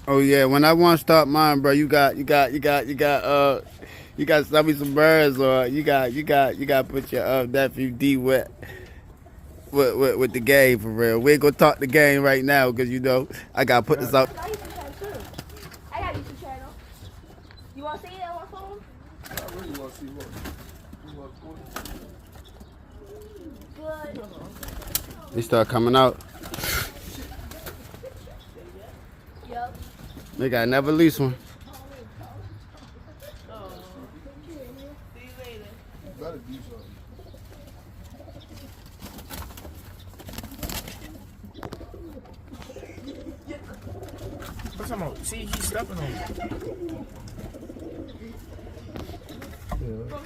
Oh yeah, when I want to start mine, bro, you got to sell me some birds, or you got to put your nephew D with the game for real. We ain't gonna talk the game right now because I gotta put this out. I used to try too. I got YouTube channel. You want to see it on my phone? I really want to see what. Good. They start coming out. Yep. They got never lease one. See you later. You better do something. What's talking about? See, he's stepping on me. Yeah.